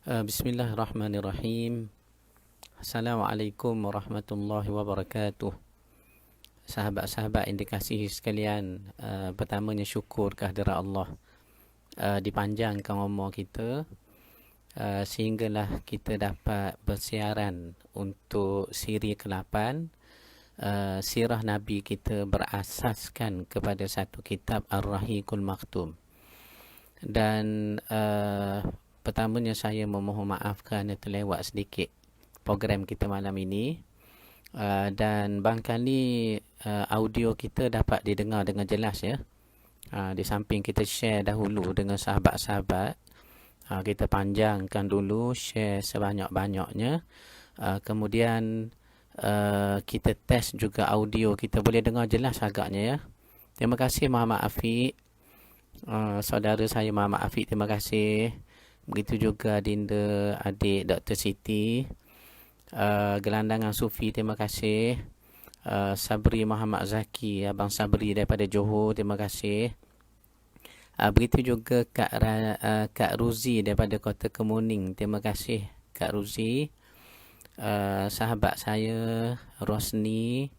Bismillahirrahmanirrahim. Assalamualaikum warahmatullahi wabarakatuh. Sahabat-sahabat yang dikasihi sekalian, pertamanya syukur kehadirat Allah, dipanjangkan umur kita, sehinggalah kita dapat bersiaran untuk siri ke-8, sirah Nabi kita berasaskan kepada satu kitab Ar-Rahiqul Maktum. Dan pertamanya saya memohon maaf kerana terlewat sedikit program kita malam ini, dan barangkali audio kita dapat didengar dengan jelas ya. Di samping kita share dahulu dengan sahabat-sahabat, kita panjangkan dulu share sebanyak-banyaknya, kemudian kita test juga audio kita boleh dengar jelas agaknya ya. Terima kasih Muhammad Afiq, saudara saya Muhammad Afiq, terima kasih. Begitu juga Dinda, adik Dr. Siti, Gelandangan Sufi, terima kasih. Sabri Muhammad Zaki, Abang Sabri daripada Johor, terima kasih. Begitu juga Kak Ruzi daripada Kota Kemuning, terima kasih Kak Ruzi. Sahabat saya Rosni,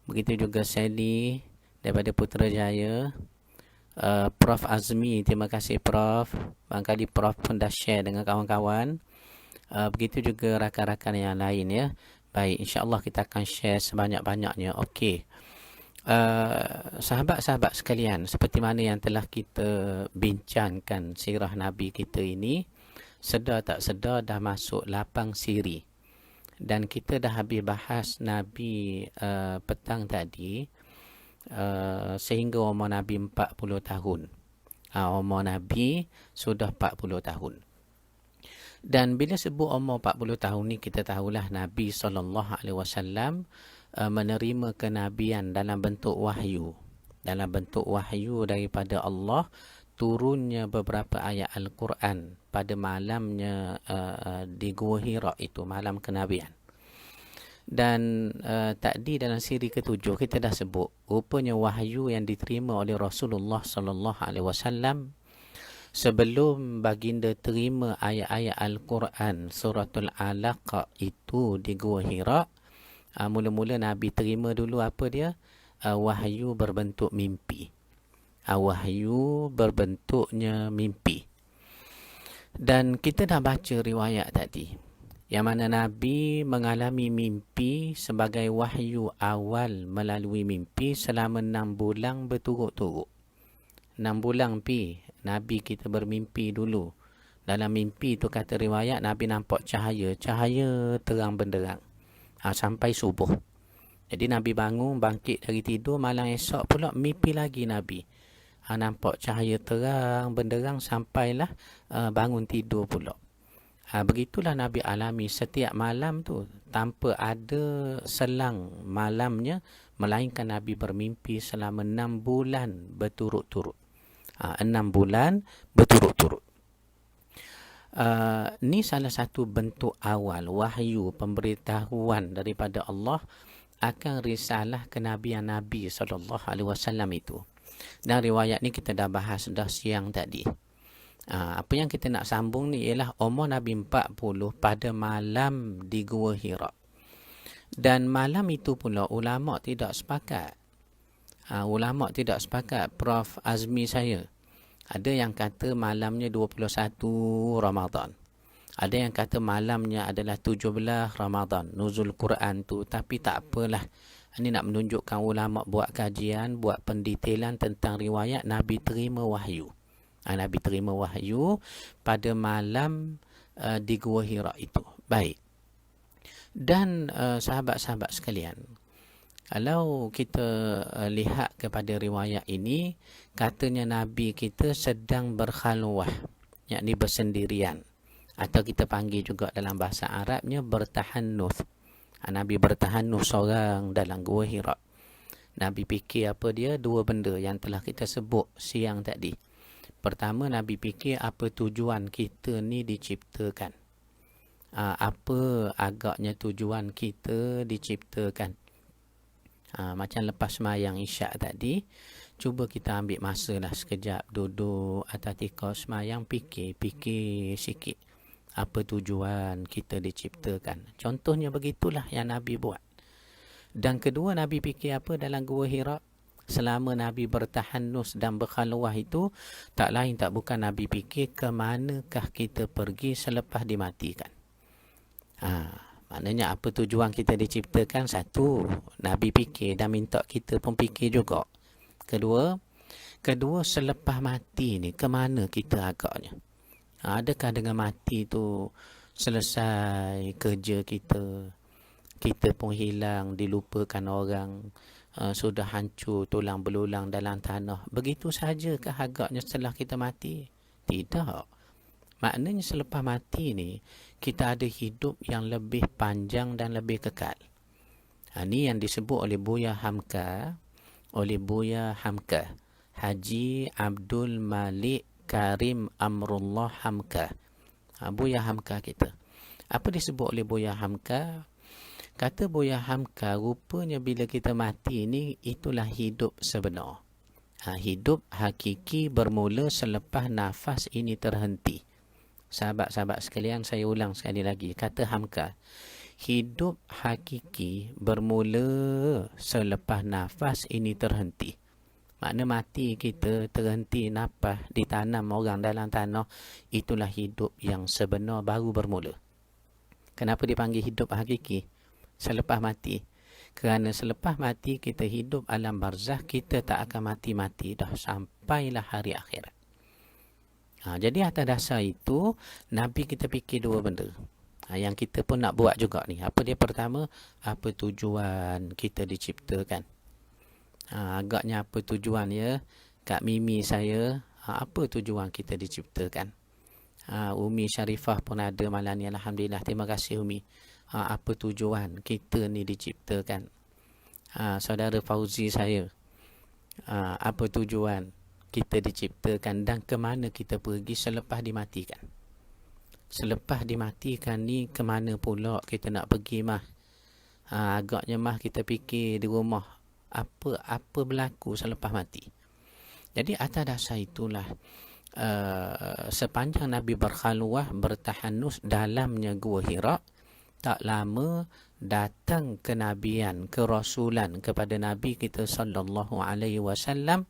begitu juga Sally daripada Putrajaya. Prof Azmi, terima kasih Prof. Barangkali Prof pun dah share dengan kawan-kawan. Begitu juga rakan-rakan yang lain ya. Baik, insya-Allah kita akan share sebanyak-banyaknya. Okey. Sahabat-sahabat sekalian, seperti mana yang telah kita bincangkan sirah Nabi kita ini, sedar tak sedar dah masuk lapang siri. Dan kita dah habis bahas Nabi petang tadi, sehingga umur Nabi 40 tahun. Umur Nabi sudah 40 tahun. Dan bila sebut umur 40 tahun ni, kita tahulah Nabi SAW menerima kenabian dalam bentuk wahyu. Dalam bentuk wahyu daripada Allah, turunnya beberapa ayat Al-Quran pada malamnya di Gua Hira itu, malam kenabian. Dan tadi dalam siri ke-7 kita dah sebut, rupanya wahyu yang diterima oleh Rasulullah SAW sebelum baginda terima ayat-ayat Al-Quran suratul Alaq itu di Gua Hira, mula-mula Nabi terima dulu apa dia? Wahyu berbentuk mimpi. Wahyu berbentuknya mimpi. Dan kita dah baca riwayat tadi, yang mana Nabi mengalami mimpi sebagai wahyu awal melalui mimpi selama 6 bulan berturut-turut. 6 bulan Nabi kita bermimpi dulu. Dalam mimpi itu kata riwayat, Nabi nampak cahaya terang benderang sampai subuh. Jadi Nabi bangun, bangkit dari tidur, malam esok pula mimpi lagi Nabi. Nampak cahaya terang benderang sampailah bangun tidur pula. Begitulah Nabi alami setiap malam tu, tanpa ada selang malamnya, melainkan Nabi bermimpi selama 6 bulan berturut-turut. 6 bulan berturut-turut. Ni salah satu bentuk awal wahyu, pemberitahuan daripada Allah akan risalah kenabian Nabi SAW itu. Dan riwayat ni kita dah bahas dah siang tadi. Apa yang kita nak sambung ni ialah umur Nabi 40 pada malam di Gua Hira. Dan malam itu pula ulama tidak sepakat. Ulama tidak sepakat. Prof Azmi saya, ada yang kata malamnya 21 Ramadan. Ada yang kata malamnya adalah 17 Ramadan, nuzul Quran tu. Tapi tak apalah. Ini nak menunjukkan ulama buat kajian, buat pendetailan tentang riwayat Nabi terima wahyu. Nabi terima wahyu pada malam di Gua Hira itu. Baik. Dan sahabat-sahabat sekalian, kalau kita lihat kepada riwayat ini, katanya Nabi kita sedang berkhalwah, yakni bersendirian, atau kita panggil juga dalam bahasa Arabnya bertahannuth. Nabi bertahannuth seorang dalam Gua Hira. Nabi fikir apa dia? Dua benda yang telah kita sebut siang tadi. Pertama, Nabi fikir apa tujuan kita ni diciptakan. Apa agaknya tujuan kita diciptakan. Macam lepas sembahyang Isyak tadi, cuba kita ambil masa lah sekejap, duduk atas tikar sembahyang, fikir sikit. apa tujuan kita diciptakan. Contohnya begitulah yang Nabi buat. Dan kedua, Nabi fikir apa dalam Gua Hira? Selama Nabi bertahanus dan berkhalwah itu, tak lain tak bukan Nabi fikir ke manakah kita pergi selepas dimatikan. Maknanya apa tujuan kita diciptakan? Satu, Nabi fikir dan minta kita pun fikir juga. Kedua, selepas mati ni, ke mana kita agaknya? Adakah dengan mati tu selesai kerja kita? Kita pun hilang, dilupakan orang, sudah hancur tulang belulang dalam tanah. Begitu saja ke agaknya setelah kita mati? Tidak. Maknanya selepas mati ni, kita ada hidup yang lebih panjang dan lebih kekal. Ini yang disebut oleh Buya Hamka, Haji Abdul Malik Karim Amrullah Hamka. Buya Hamka kita. Apa disebut oleh Buya Hamka? Kata Buya Hamka, rupanya bila kita mati ni, itulah hidup sebenar. Hidup hakiki bermula selepas nafas ini terhenti. Sahabat-sahabat sekalian, saya ulang sekali lagi. Kata Hamka, hidup hakiki bermula selepas nafas ini terhenti. Makna mati kita, terhenti nafas, ditanam orang dalam tanah, itulah hidup yang sebenar baru bermula. Kenapa dipanggil hidup hakiki? Selepas mati. Kerana selepas mati kita hidup alam barzakh, kita tak akan mati-mati dah sampailah hari akhirat. Jadi atas dasar itu, Nabi kita fikir dua benda. Yang kita pun nak buat juga ni. Apa dia? Pertama, apa tujuan kita diciptakan? Agaknya apa tujuan ya? Kak Mimi saya, apa tujuan kita diciptakan? Umi Syarifah pun ada malam ni, alhamdulillah. Terima kasih Umi. Apa tujuan kita ni diciptakan? Saudara Fauzi saya, apa tujuan kita diciptakan dan ke mana kita pergi selepas dimatikan? Selepas dimatikan ni ke mana pula kita nak pergi mah? Agaknya mah kita fikir di rumah apa berlaku selepas mati. Jadi atas dasar itulah sepanjang Nabi berkhalwah, bertahanus dalamnya Gua Hira, tak lama datang kenabian, kerasulan kepada Nabi kita sallallahu alaihi wasallam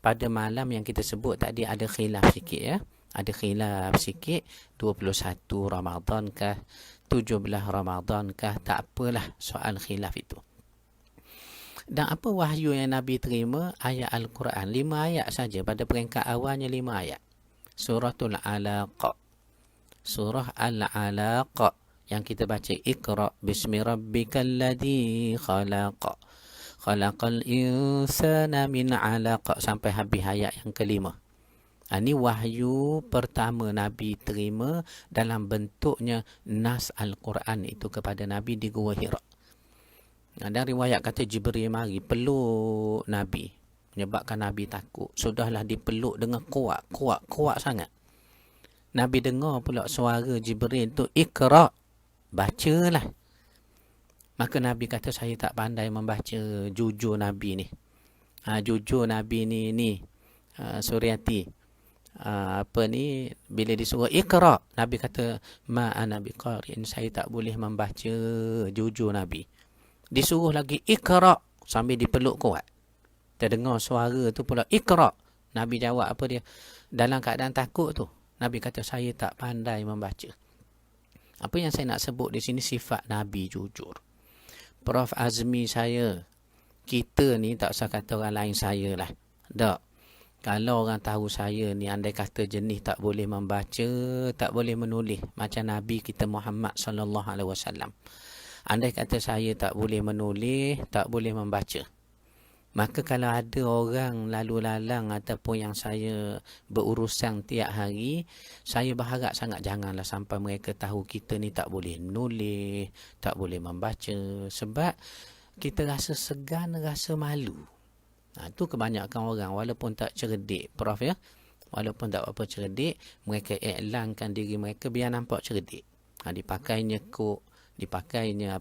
pada malam yang kita sebut tadi. Ada khilaf sikit ya. Ada khilaf sikit, 21 Ramadan kah, 17 Ramadan kah, tak apalah soal khilaf itu. Dan apa wahyu yang Nabi terima? Ayat Al-Quran. 5 ayat saja. Pada peringkat awalnya 5 ayat. Suratul Alaq. Surah Al-Alaq. Yang kita baca, Iqra bismi rabbikal ladzi khalaq. Khalaqal insana min 'alaq. Sampai habis ayat yang kelima. Ini wahyu pertama Nabi terima dalam bentuknya nas Al-Quran itu kepada Nabi di Gua Hira. Dan riwayat kata Jibril mari peluk Nabi, menyebabkan Nabi takut. Sudahlah dipeluk dengan kuat sangat. Nabi dengar pula suara Jibril tu, Iqra, bacalah. Maka Nabi kata, saya tak pandai membaca. Jujur Nabi ni. Jujur Nabi ni Suryati. Bila disuruh Iqra, Nabi kata, ma ana biqari'in, saya tak boleh membaca. Jujur Nabi. Disuruh lagi Iqra, sambil dipeluk kuat. Terdengar suara tu pula, Iqra. Nabi jawab apa dia? Dalam keadaan takut tu, Nabi kata, saya tak pandai membaca. Apa yang saya nak sebut di sini sifat Nabi jujur. Prof Azmi saya, kita ni tak usah kata orang lain saya lah. Tak. Kalau orang tahu saya ni, andai kata jenis tak boleh membaca, tak boleh menulis macam Nabi kita Muhammad sallallahu alaihi wasallam. Andai kata saya tak boleh menulis, tak boleh membaca, maka kalau ada orang lalu lalang ataupun yang saya berurusan tiap hari, saya berharap sangat janganlah sampai mereka tahu kita ni tak boleh menulis, tak boleh membaca. Sebab kita rasa segan, rasa malu. Itu kebanyakan orang, walaupun tak cerdik, Prof ya, walaupun tak apa cerdik, mereka iklankan diri mereka biar nampak cerdik. Dipakainya kok, dipakainya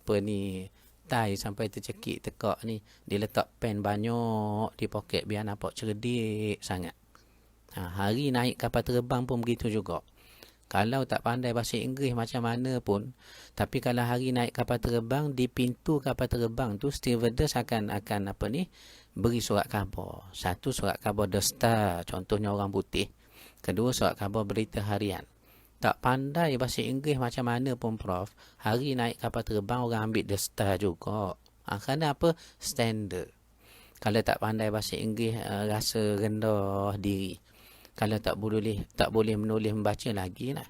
tai sampai tercekik tekak ni, diletak pen banyak di poket biar nampak cerdik sangat. Hari naik kapal terbang pun begitu juga. Kalau tak pandai bahasa Inggeris macam mana pun, tapi kalau hari naik kapal terbang, di pintu kapal terbang tu stewardess akan apa ni, beri surat khabar. Satu, surat khabar The Star, contohnya orang putih. Kedua, surat khabar berita harian. Tak pandai bahasa Inggeris macam mana pun Prof, hari naik kapal terbang orang ambil The Star juga. Kerana apa? Standard. Kalau tak pandai bahasa Inggeris, rasa rendah diri. Kalau tak boleh menulis membaca lagi lah.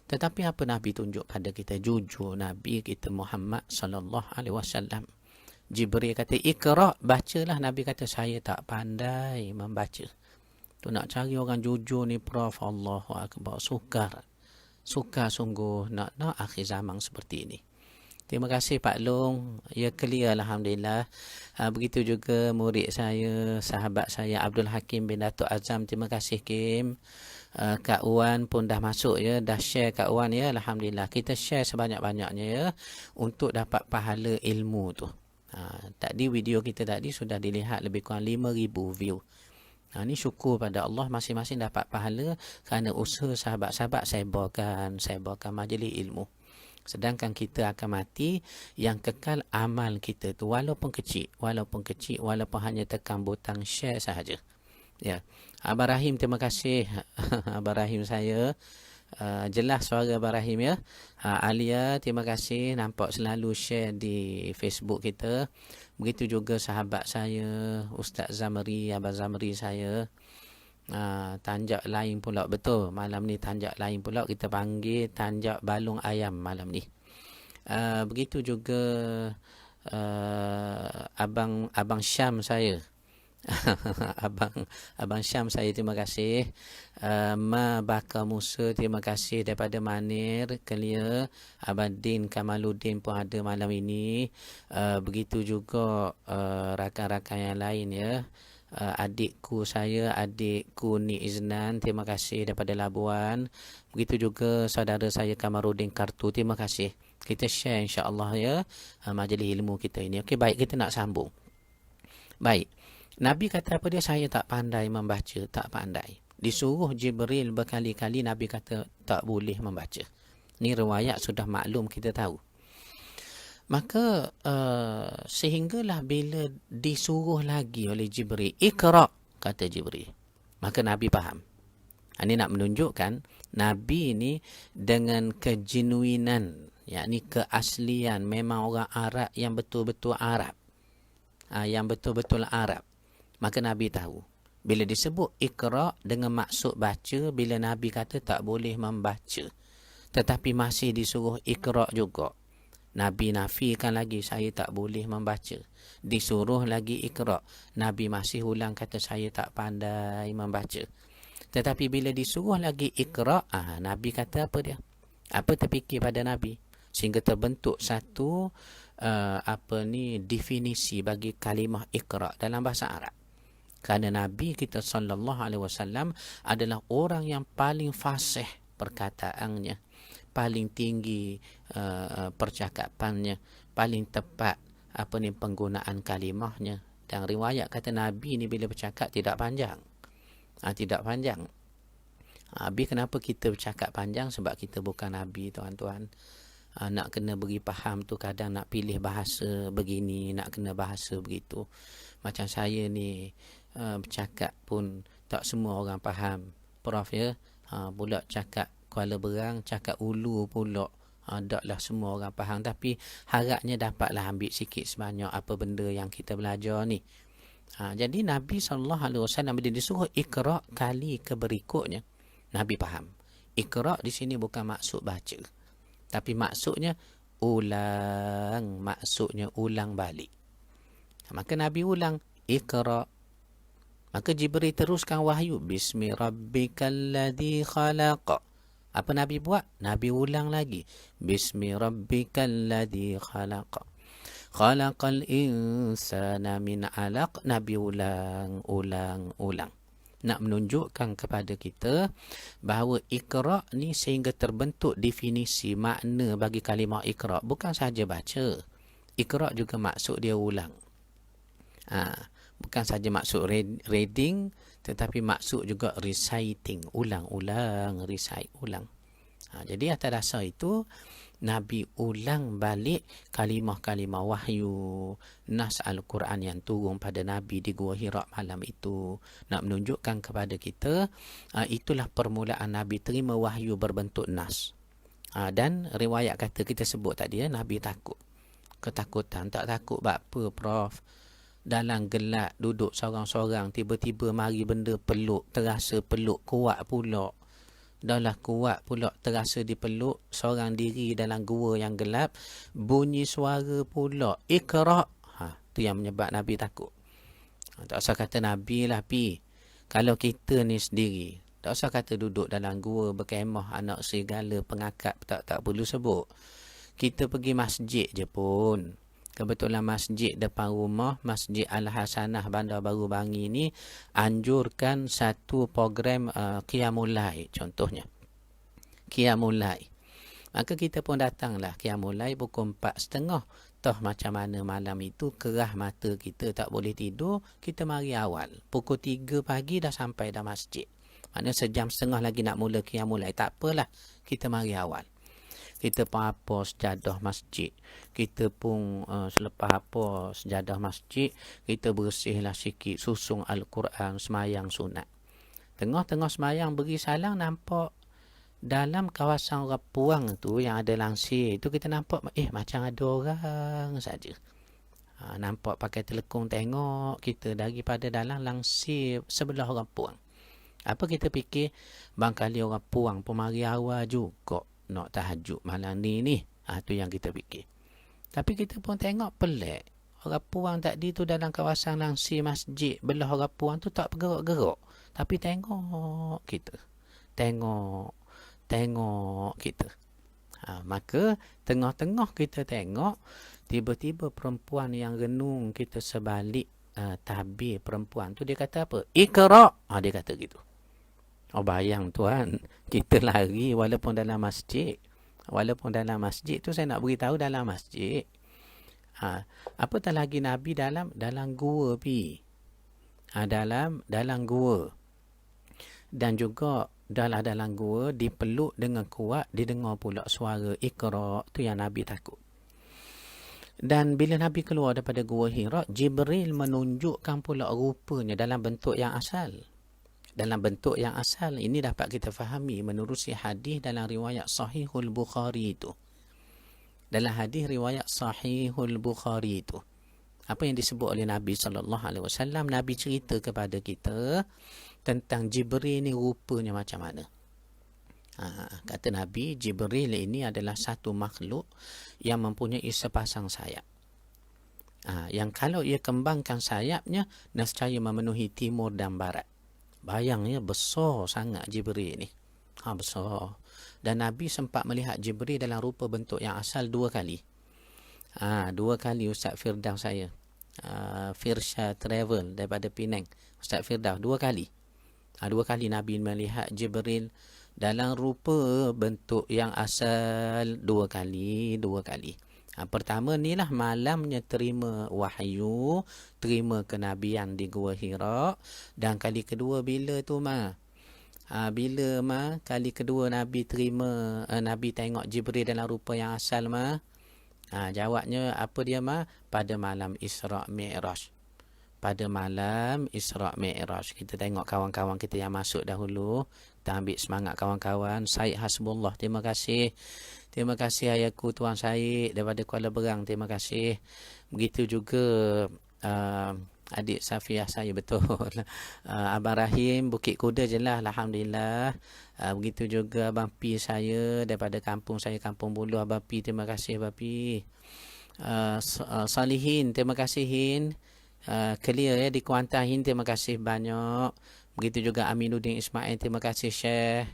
Tetapi apa Nabi tunjuk pada kita? Jujur Nabi kita Muhammad sallallahu alaihi wasallam. Jibril kata Iqra, bacalah. Nabi kata saya tak pandai membaca. Tu nak cari orang jujur ni Prof. Allahu akbar. Sukar sungguh nak akhir zaman seperti ini. Terima kasih Pak Long. Ya, clear alhamdulillah. Begitu juga murid saya, sahabat saya Abdul Hakim bin Datuk Azam. Terima kasih Kim. Kak Wan pun dah masuk ya, dah share Kak Wan ya. Alhamdulillah. Kita share sebanyak-banyaknya ya untuk dapat pahala ilmu tu. Tadi video kita tadi sudah dilihat lebih kurang 5,000 view. Ini syukur pada Allah, masing-masing dapat pahala kerana usaha sahabat-sahabat saya bawakan majlis ilmu. Sedangkan kita akan mati, yang kekal amal kita tu walaupun kecil, walaupun hanya tekan butang share sahaja. Ya. Abang Rahim, terima kasih. Abang Rahim saya, jelas suara Abang Rahim ya. Alia, terima kasih, nampak selalu share di Facebook kita. Begitu juga sahabat saya Ustaz Zamri, Abang Zamri saya. Tanjak lain pula, betul, malam ni tanjak lain pula, kita panggil tanjak balung ayam malam ni. Begitu juga abang Syam saya. abang Syam saya, terima kasih. Ma Bakar Musa, terima kasih daripada Manir, clear. Abang Din Kamaluddin pun ada malam ini. Begitu juga rakan-rakan yang lain ya. Adikku Ni Iznan, terima kasih daripada Labuan. Begitu juga saudara saya Kamaruddin Kartu, terima kasih. Kita share insya-Allah ya majlis ilmu kita ini. Okey, baik, kita nak sambung. Baik. Nabi kata apa dia? Saya tak pandai membaca, tak pandai. Disuruh Jibril berkali-kali, Nabi kata tak boleh membaca. Ni riwayat sudah maklum, kita tahu. Maka sehinggalah bila disuruh lagi oleh Jibril, Iqra, kata Jibril, maka Nabi faham. Ini nak menunjukkan Nabi ini dengan kegenuinan, yakni keaslian, memang orang Arab yang betul-betul Arab. Yang betul-betul Arab. Maka Nabi tahu. Bila disebut Iqra dengan maksud baca, bila Nabi kata tak boleh membaca, tetapi masih disuruh Iqra juga, Nabi nafikan lagi, saya tak boleh membaca. Disuruh lagi Iqra, Nabi masih ulang kata saya tak pandai membaca. Tetapi bila disuruh lagi Iqra, Nabi kata apa dia? Apa terfikir pada Nabi? Sehingga terbentuk satu definisi bagi kalimah Iqra dalam bahasa Arab. Kerana Nabi kita sallallahu alaihi wasallam adalah orang yang paling fasih perkataannya, paling tinggi percakapannya, paling tepat penggunaan kalimahnya. Dan riwayat kata Nabi ni bila bercakap tidak panjang. Tidak panjang. Habis kenapa kita bercakap panjang? Sebab kita bukan Nabi, tuan-tuan. Nak kena beri faham tu kadang nak pilih bahasa begini, nak kena bahasa begitu. Macam saya ni bercakap pun tak semua orang faham, Prof ya. Pula cakap Kuala Berang, cakap Ulu pula, taklah semua orang faham. Tapi harapnya dapatlah ambil sikit sebanyak apa benda yang kita belajar ni. Jadi Nabi SAW bila disuruh Iqra kali ke berikutnya, Nabi faham. Iqra di sini bukan maksud baca, tapi maksudnya ulang, maksudnya ulang balik. Maka Nabi ulang Iqra. Maka Jibril teruskan wahyu, Bismi rabbikal ladzi khalaq. Apa Nabi buat? Nabi ulang lagi, Bismi rabbikal ladzi khalaq. Khalaqal insana min 'alaq. Nabi ulang. Nak menunjukkan kepada kita bahawa Iqra ni sehingga terbentuk definisi makna bagi kalimah Iqra. Bukan saja baca. Iqra juga maksud dia ulang. Bukan saja maksud reading, tetapi maksud juga reciting, ulang-ulang, recite, ulang. Jadi atas dasar itu, Nabi ulang balik kalimah-kalimah wahyu, nas Al-Quran yang turun pada Nabi di Gua Hira malam itu. Nak menunjukkan kepada kita, itulah permulaan Nabi terima wahyu berbentuk nas. Dan riwayat kata kita sebut tadi, Nabi takut. Ketakutan. Tak takut apa, Prof? Dalam gelap, duduk seorang-seorang, tiba-tiba mari benda peluk, terasa peluk kuat pula. Dah lah kuat pula terasa dipeluk seorang diri dalam gua yang gelap, bunyi suara pula, Iqra. Tu yang menyebab Nabi takut. Tak usah kata Nabi lah pi. Kalau kita ni sendiri, tak usah kata duduk dalam gua berkemah anak serigala pengakap, tak perlu sebut. Kita pergi masjid je pun. Kebetulan masjid depan rumah, Masjid Al-Hasanah Bandar Baru Bangi ni anjurkan satu program Qiyamul Lail contohnya. Qiyamul Lail. Maka kita pun datanglah Qiyamul Lail pukul 4.30. Toh macam mana malam itu kerah mata kita tak boleh tidur, kita mari awal. Pukul 3 pagi dah sampai dah masjid. Maknanya sejam setengah lagi nak mula Qiyamul Lail. Tak apalah, kita mari awal. Kita pun apa sejadah masjid. Kita pun selepas apa sejadah masjid, kita bersihlah sikit, susung Al-Quran, semayang sunat. Tengah-tengah semayang beri salam, nampak dalam kawasan orang puang tu yang ada langsir tu, kita nampak macam ada orang saja. Nampak pakai telekung tengok kita daripada dalam langsir sebelah orang puang. Apa kita fikir? Bangkali orang puang pemari awal juga nak tahajud malam ni. Tu yang kita fikir. Tapi kita pun tengok pelik. Orang puang tadi tu dalam kawasan langsir masjid, belah orang puang tu tak bergerak-gerak. Tapi tengok kita. Tengok kita. Maka tengah-tengah kita tengok, tiba-tiba perempuan yang renung kita sebalik tabir perempuan tu, dia kata apa? Iqra. Dia kata gitu. Bayang tuan, kita lari walaupun dalam masjid. Walaupun dalam masjid tu, saya nak beritahu dalam masjid. Apatah lagi Nabi dalam gua pi. Dalam gua. Dan juga dalam gua dipeluk dengan kuat, didengar pula suara Iqra, tu yang Nabi takut. Dan bila Nabi keluar daripada Gua Hira, Jibril menunjukkan pula rupanya dalam bentuk yang asal. Dalam bentuk yang asal ini dapat kita fahami menerusi hadis dalam riwayat Sahihul Bukhari itu. Dalam hadis riwayat Sahihul Bukhari itu, apa yang disebut oleh Nabi SAW, Nabi cerita kepada kita tentang Jibril ni rupanya macam mana. Kata Nabi, Jibril ini adalah satu makhluk yang mempunyai sepasang sayap. Yang kalau ia kembangkan sayapnya, nescaya memenuhi timur dan barat. Bayangnya besar sangat Jibril ni. Besar. Dan Nabi sempat melihat Jibril dalam rupa bentuk yang asal 2 kali. 2 kali Ustaz Firdaus saya. Firsha Travel daripada Penang. Ustaz Firdaus 2 kali. 2 kali Nabi melihat Jibril dalam rupa bentuk yang asal 2 kali. Pertama ni lah malamnya terima wahyu, terima kenabian di Gua Hira. Dan kali kedua bila tu bila kali kedua Nabi terima, Nabi tengok Jibril dalam rupa yang asal jawabnya apa dia pada malam Isra Mi'raj. Pada malam Isra Mi'raj. Kita tengok kawan-kawan kita yang masuk dahulu. Kita ambil semangat kawan-kawan. Syed Hasbullah, terima kasih. Terima kasih ayahku Tuan Syed daripada Kuala Berang. Terima kasih. Begitu juga adik Safiah saya, betul. Abang Rahim Bukit Kuda je lah, alhamdulillah. Begitu juga Abang Pi saya daripada kampung saya, Kampung Bulu. Abang Pi, terima kasih Abang Pi. Salihin, terima kasih Hin. Clear ya di Kuantan Hin, terima kasih banyak. Begitu juga Aminuddin Ismail, terima kasih Syekh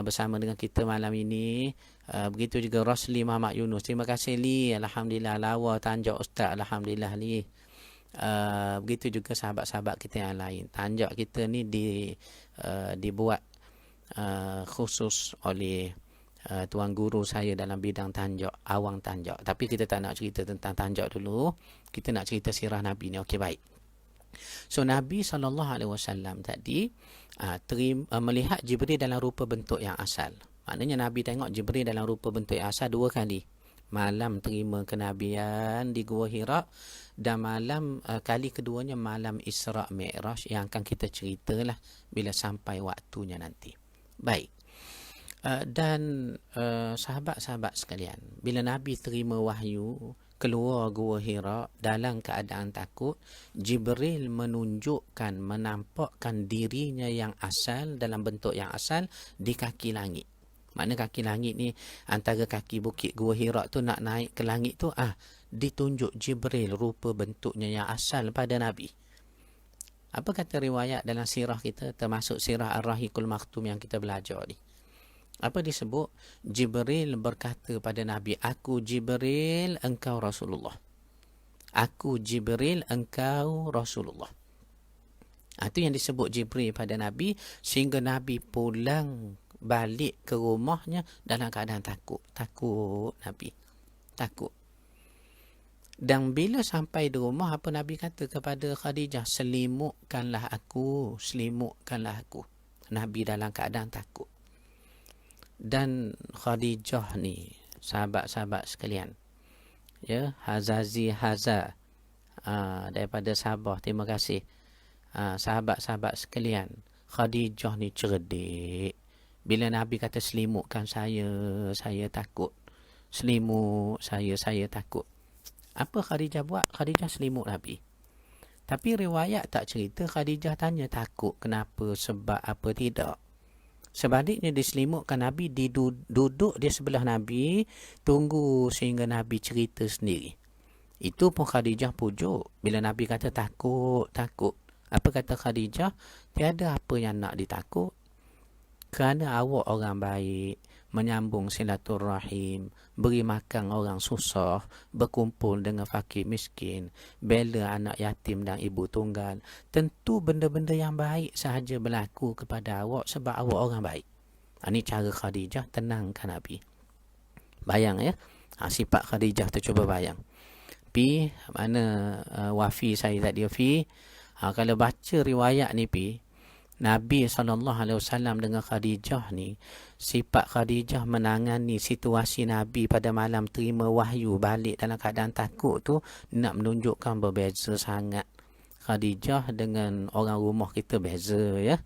bersama dengan kita malam ini. Begitu juga Rosli Muhammad Yunus, terima kasih Li, alhamdulillah. Lawa Tanjak Ustaz, alhamdulillah Li. Begitu juga sahabat-sahabat kita yang lain. Tanjak kita ni dibuat khusus oleh tuan guru saya dalam bidang Tanjak, Awang Tanjak. Tapi kita tak nak cerita tentang Tanjak dulu. Kita nak cerita sirah Nabi ni. Okey, baik. So Nabi SAW tadi melihat Jibril dalam rupa bentuk yang asal. Maknanya Nabi tengok Jibril dalam rupa bentuk yang asal 2 kali. Malam terima kenabian di Gua Hira, dan malam kali keduanya malam Isra' Mi'raj yang akan kita ceritalah bila sampai waktunya nanti. Baik. Dan sahabat-sahabat sekalian, bila Nabi terima wahyu keluar Gua Hira dalam keadaan takut, Jibril menunjukkan, menampakkan dirinya yang asal dalam bentuk yang asal di kaki langit. Makna kaki langit ni antara kaki bukit Gua Hira tu nak naik ke langit tu, ditunjuk Jibril rupa bentuknya yang asal pada Nabi. Apa kata riwayat dalam sirah kita, termasuk sirah Ar-Rahiqul Maktum yang kita belajar ni? Apa disebut? Jibril berkata pada Nabi, aku Jibril, engkau Rasulullah. Aku Jibril, engkau Rasulullah. Itu yang disebut Jibril pada Nabi, sehingga Nabi pulang balik ke rumahnya dalam keadaan takut. Takut Nabi. Takut. Dan bila sampai di rumah, apa Nabi kata kepada Khadijah? Selimutkanlah aku, selimutkanlah aku. Nabi dalam keadaan takut. Dan Khadijah ni, sahabat-sahabat sekalian, ya, Hazazi Haza daripada Sabah, terima kasih. Sahabat-sahabat sekalian, Khadijah ni cerdik. Bila Nabi kata selimutkan saya takut. Selimut saya takut. Apa Khadijah buat? Khadijah selimut Nabi. Tapi riwayat tak cerita Khadijah tanya takut kenapa, sebab apa, tidak. Sebaliknya diselimutkan Nabi, duduk di sebelah Nabi, tunggu sehingga Nabi cerita sendiri. Itu pun Khadijah pujuk. Bila Nabi kata takut. Apa kata Khadijah? Tiada apa yang nak ditakut. Kerana awak orang baik, menyambung silaturahim, beri makan orang susah, berkumpul dengan fakir miskin, bela anak yatim dan ibu tunggal. Tentu benda-benda yang baik sahaja berlaku kepada awak sebab awak orang baik. Ini cara Khadijah tenangkan Nabi. Bayang ya, sifat Khadijah tu cuba bayang. Mana Wafi saya tadi Wafi, kalau baca riwayat ni Nabi SAW dengan Khadijah ni, sifat Khadijah menangani situasi Nabi pada malam terima wahyu balik dalam keadaan takut tu, nak menunjukkan berbeza sangat. Khadijah dengan orang rumah kita beza ya.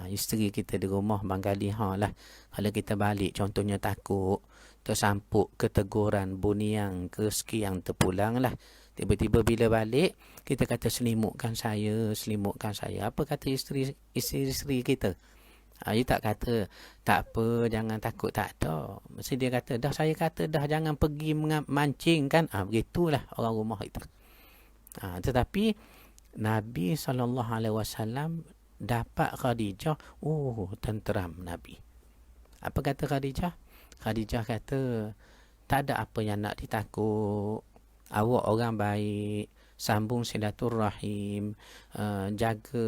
Isteri kita di rumah bangkali lah. Kalau kita balik contohnya takut, tersampuk keteguran, buniang, rezeki yang terpulang lah. Tiba-tiba bila balik, kita kata selimutkan saya. Apa kata isteri kita? Dia tak kata, tak apa, jangan takut, tak ada. Mesti dia kata, saya kata jangan pergi mancing kan. Begitulah orang rumah itu. Tetapi Nabi SAW dapat Khadijah, tenteram Nabi. Apa kata Khadijah? Khadijah kata, tak ada apa yang nak ditakut. Awak orang baik, sambung silaturahim, jaga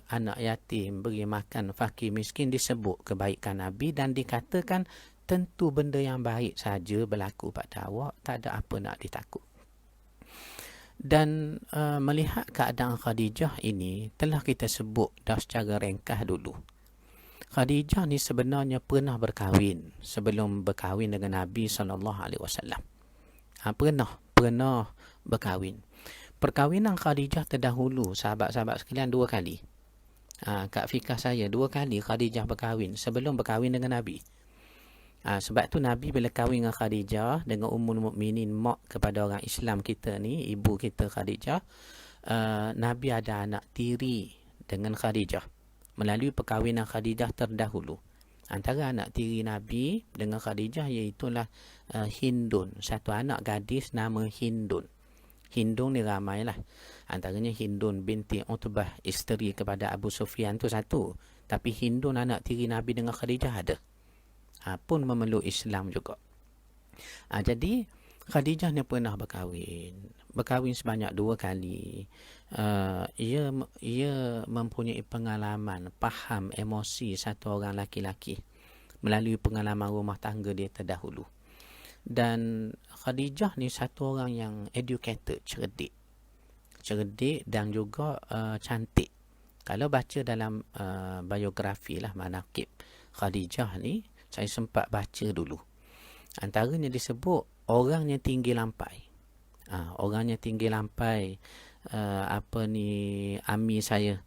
anak yatim, beri makan fakir miskin, disebut kebaikan Nabi dan dikatakan tentu benda yang baik saja berlaku pada awak, tak ada apa nak ditakut. Dan melihat keadaan Khadijah ini, telah kita sebut dah secara ringkas dulu. Khadijah ni sebenarnya pernah berkahwin sebelum berkahwin dengan Nabi SAW. Pernah berkahwin. Perkahwinan Khadijah terdahulu, sahabat-sahabat sekalian, 2 kali. Kak Fikah saya 2 kali Khadijah berkahwin sebelum berkahwin dengan Nabi. Sebab tu Nabi bila kahwin dengan Khadijah, dengan Ummul Mukminin, mak kepada orang Islam kita ni, ibu kita Khadijah, Nabi ada anak tiri dengan Khadijah melalui perkahwinan Khadijah terdahulu. Antara anak tiri Nabi dengan Khadijah iaitulah Hindun. Satu anak gadis nama Hindun. Hindun ni ramailah. Antaranya Hindun binti Utbah, isteri kepada Abu Sufyan tu satu. Tapi Hindun anak tiri Nabi dengan Khadijah ada. Pun memeluk Islam juga. Jadi Khadijah ni pernah berkahwin. Berkahwin sebanyak 2 kali. Ia mempunyai pengalaman, faham emosi satu orang laki-laki melalui pengalaman rumah tangga dia terdahulu. Dan Khadijah ni satu orang yang educated, cerdik cerdik dan juga cantik. Kalau baca dalam biografi lah, manaqib Khadijah ni, saya sempat baca dulu. Antaranya disebut orangnya tinggi lampai. Orangnya tinggi lampai. Ami saya.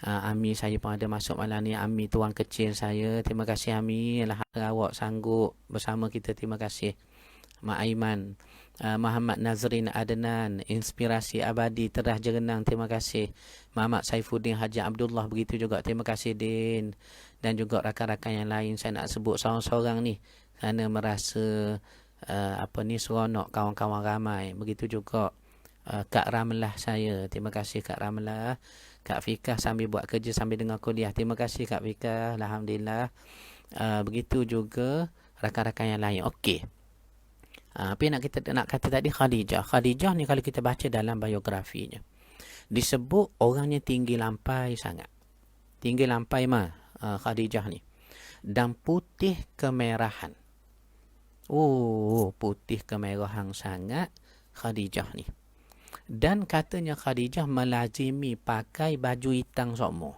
Ami saya pun ada masuk malam ni. Ami tuan kecil saya. Terima kasih Ami. Alhamdulillah awak sanggup bersama kita. Terima kasih. Mak Aiman. Muhammad Nazrin Adnan, inspirasi abadi Terah Jerenang, terima kasih. Muhammad Saifuddin Haji Abdullah, begitu juga, terima kasih Din. Dan juga rakan-rakan yang lain, saya nak sebut seorang-seorang ni kerana merasa seronok, kawan-kawan ramai. Begitu juga Kak Ramlah saya, terima kasih Kak Ramlah. Kak Fikah sambil buat kerja sambil dengar kuliah, terima kasih Kak Fikah, alhamdulillah. Begitu juga rakan-rakan yang lain. Okey. Apa yang nak kata tadi, Khadijah ni kalau kita baca dalam biografinya, disebut orangnya tinggi lampai sangat. Tinggi lampai Khadijah ni. Dan putih kemerahan. Putih kemerahan sangat Khadijah ni. Dan katanya Khadijah melazimi pakai baju hitam sokmo.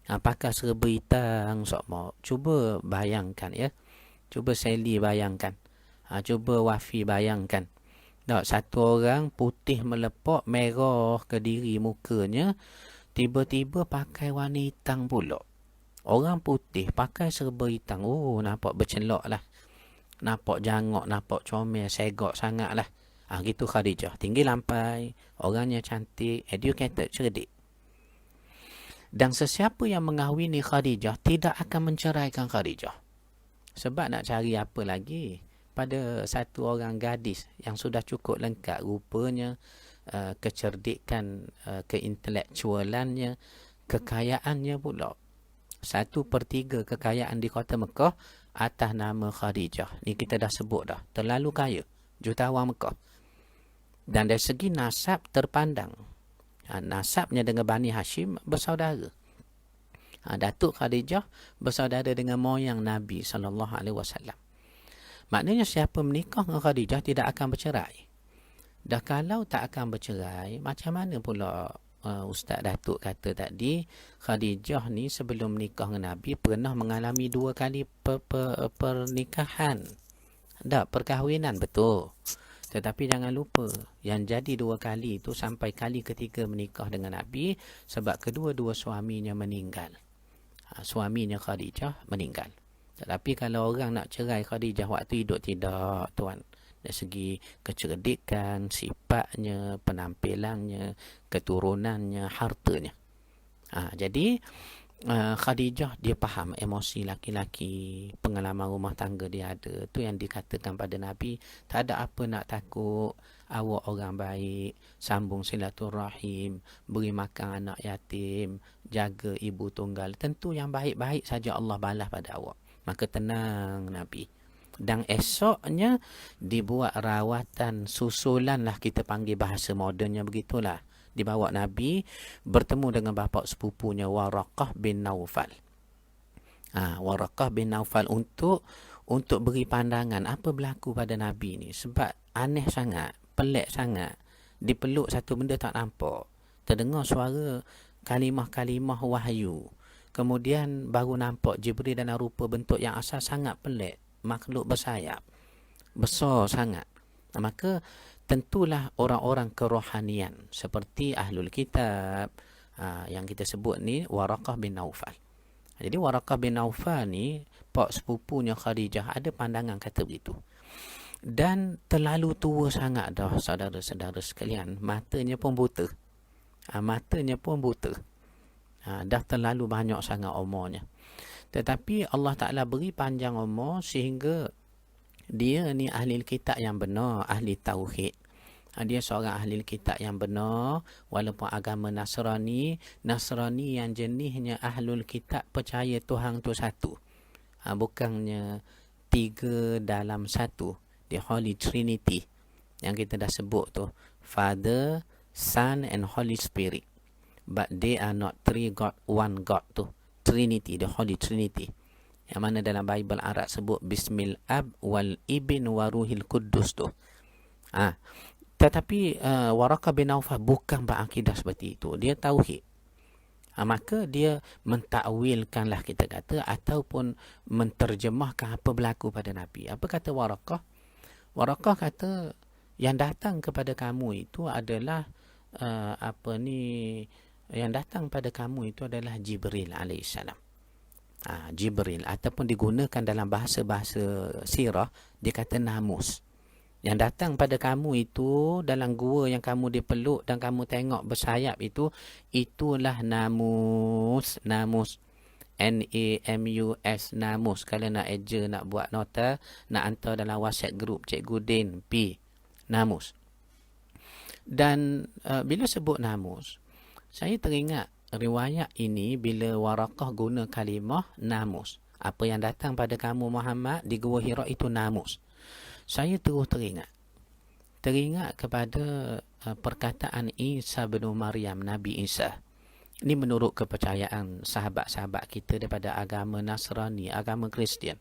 Pakai serba hitam sokmo. Cuba bayangkan ya. Cuba Sally bayangkan. Cuba Wafi bayangkan. Tak, satu orang putih melepok, merah ke diri mukanya, tiba-tiba pakai warna hitam pula. Orang putih pakai serba hitam. Nampak bercelok lah. Nampak jangok, nampak comel, segok sangat lah. Gitu Khadijah. Tinggi lampai, orangnya cantik, educated, cerdik. Dan sesiapa yang mengahwini Khadijah tidak akan menceraikan Khadijah. Sebab nak cari apa lagi? Pada satu orang gadis yang sudah cukup lengkap rupanya, kecerdikan, keintelektualannya, kekayaannya pula. 1/3 kekayaan di kota Mekah atas nama Khadijah. Ni kita dah sebut dah. Terlalu kaya. Jutawan Mekah. Dan dari segi nasab terpandang. Nasabnya dengan Bani Hashim bersaudara. Datuk Khadijah bersaudara dengan moyang Nabi SAW. Maknanya siapa menikah dengan Khadijah tidak akan bercerai. Dah kalau tak akan bercerai, macam mana pula Ustaz Datuk kata tadi, Khadijah ni sebelum menikah dengan Nabi pernah mengalami 2 kali pernikahan. Perkahwinan, betul. Tetapi jangan lupa, yang jadi 2 kali itu sampai kali ketiga menikah dengan Nabi, sebab kedua-dua suaminya meninggal. Suaminya Khadijah meninggal. Tetapi kalau orang nak cerai Khadijah waktu hidup, tidak tuan. Dari segi kecerdikan, sifatnya, penampilannya, keturunannya, hartanya. Jadi Khadijah dia faham emosi laki-laki, pengalaman rumah tangga dia ada. Tu yang dikatakan pada Nabi, tak ada apa nak takut, awak orang baik, sambung silaturahim, beri makan anak yatim, jaga ibu tunggal. Tentu yang baik-baik saja Allah balas pada awak. Maka tenang Nabi. Dan esoknya dibuat rawatan susulan lah, kita panggil bahasa modernnya begitulah. Dibawa Nabi bertemu dengan bapa sepupunya Waraqah bin Naufal. Waraqah bin Naufal untuk beri pandangan apa berlaku pada Nabi ni. Sebab aneh sangat, pelik sangat. Dipeluk satu benda tak nampak. Terdengar suara kalimah-kalimah wahyu. Kemudian baru nampak Jibril dalam rupa bentuk yang asal sangat pelik. Makhluk bersayap. Besar sangat. Maka tentulah orang-orang kerohanian seperti Ahlul Kitab yang kita sebut ni, Waraqah bin Naufal. Jadi Waraqah bin Naufal ni, pak sepupunya Khadijah, ada pandangan kata begitu. Dan terlalu tua sangat dah saudara-saudara sekalian. Matanya pun buta. Dah terlalu banyak sangat umurnya. Tetapi Allah Ta'ala beri panjang umur sehingga dia ni ahli kitab yang benar, ahli tauhid. Dia seorang ahli kitab yang benar, walaupun agama Nasrani yang jenihnya ahlul kitab percaya Tuhan tu satu. Bukannya 3 dalam 1, the Holy Trinity yang kita dah sebut tu, Father, Son and Holy Spirit. But they are not 3 God, 1 God tu, Trinity, the Holy Trinity. Yang mana dalam Bible Arab sebut Bismil Ab wal Ibn wa Ruhil Kudus tu. 3 Tetapi Waraqah bin Nawfal bukan berakidah seperti itu. Dia tauhid. Maka dia mentakwilkanlah, kita kata, ataupun menterjemahkan apa berlaku pada Nabi. Apa kata Waraqah? Waraqah kata yang datang kepada kamu itu adalah yang datang pada kamu itu adalah Jibril alaihissalam. Jibril, ataupun digunakan dalam bahasa-bahasa sirah, dia kata namus. Yang datang pada kamu itu dalam gua yang kamu dipeluk dan kamu tengok bersayap itu, itulah namus. Namus. N-A-M-U-S. Namus. Kalau nak eja, nak buat nota, nak hantar dalam WhatsApp group Cikgu Din P. Namus. Dan bila sebut namus, saya teringat riwayat ini bila Waraqah guna kalimah namus. Apa yang datang pada kamu Muhammad di Gua Hira itu namus. Saya terus teringat kepada perkataan Isa bin Maryam, Nabi Isa. Ini menurut kepercayaan sahabat-sahabat kita daripada agama Nasrani, agama Kristian.